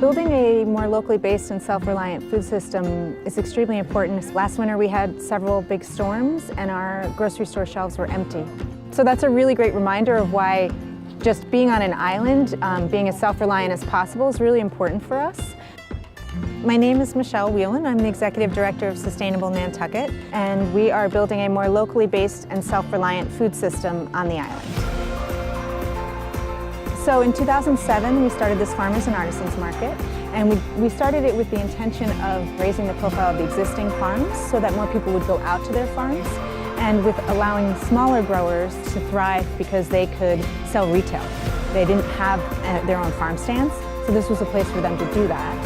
Building a more locally based and self-reliant food system is extremely important. Last winter we had several big storms and our grocery store shelves were empty. So that's a really great reminder of why just being on an island, being as self-reliant as possible is really important for us. My name is Michelle Whelan. I'm the Executive Director of Sustainable Nantucket, and we are building a more locally based and self-reliant food system on the island. So in 2007, we started this Farmers and Artisans Market, and we started it with the intention of raising the profile of the existing farms so that more people would go out to their farms, and with allowing smaller growers to thrive because they could sell retail. They didn't have their own farm stands, so this was a place for them to do that.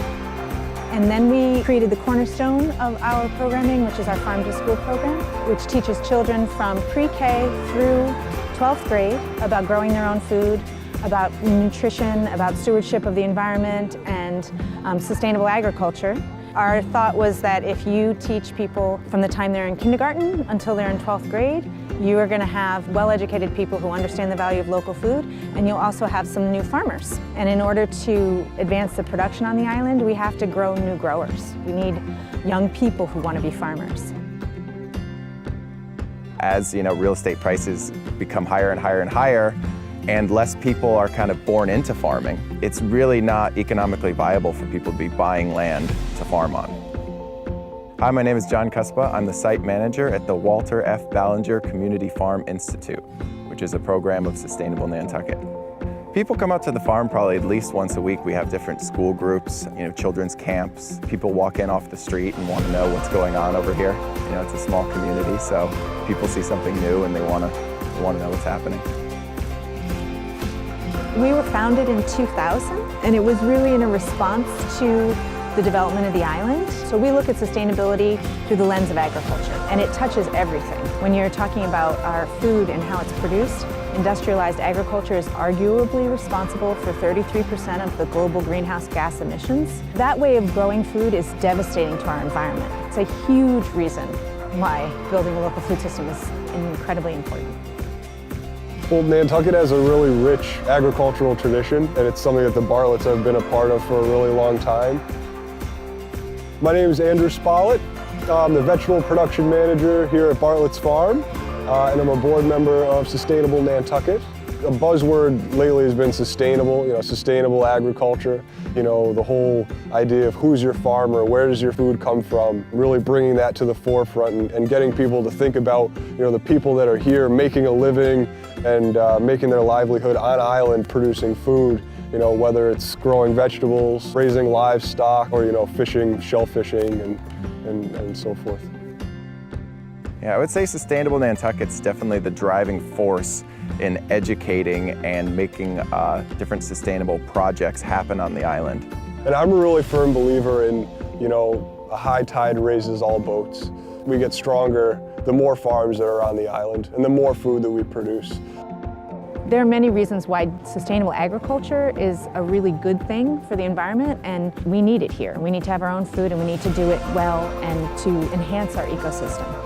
And then we created the cornerstone of our programming, which is our Farm to School program, which teaches children from pre-K through 12th grade about growing their own food, about nutrition, about stewardship of the environment, and sustainable agriculture. Our thought was that if you teach people from the time they're in kindergarten until they're in 12th grade, you are going to have well-educated people who understand the value of local food, and you'll also have some new farmers. And in order to advance the production on the island, we have to grow new growers. We need young people who want to be farmers. As real estate prices become higher and higher and higher, and less people are kind of born into farming, it's really not economically viable for people to be buying land to farm on. Hi, my name is John Cuspa. I'm the site manager at the Walter F. Ballinger Community Farm Institute, which is a program of Sustainable Nantucket. People come out to the farm probably at least once a week. We have different school groups, children's camps. People walk in off the street and want to know what's going on over here. It's a small community, so people see something new and they want to know what's happening. We were founded in 2000, and it was really in a response to the development of the island. So we look at sustainability through the lens of agriculture, and it touches everything. When you're talking about our food and how it's produced, industrialized agriculture is arguably responsible for 33% of the global greenhouse gas emissions. That way of growing food is devastating to our environment. It's a huge reason why building a local food system is incredibly important. Well, Nantucket has a really rich agricultural tradition, and it's something that the Bartletts have been a part of for a really long time. My name is Andrew Spollitt. I'm the vegetable production manager here at Bartlett's Farm, and I'm a board member of Sustainable Nantucket. A buzzword lately has been sustainable, sustainable agriculture. The whole idea of who's your farmer, where does your food come from, really bringing that to the forefront and getting people to think about, the people that are here making a living and making their livelihood on island producing food, whether it's growing vegetables, raising livestock, or, fishing, shellfishing, and so forth. Yeah, I would say Sustainable Nantucket's definitely the driving force in educating and making different sustainable projects happen on the island. And I'm a really firm believer in, a high tide raises all boats. We get stronger the more farms that are on the island and the more food that we produce. There are many reasons why sustainable agriculture is a really good thing for the environment, and we need it here. We need to have our own food, and we need to do it well and to enhance our ecosystem.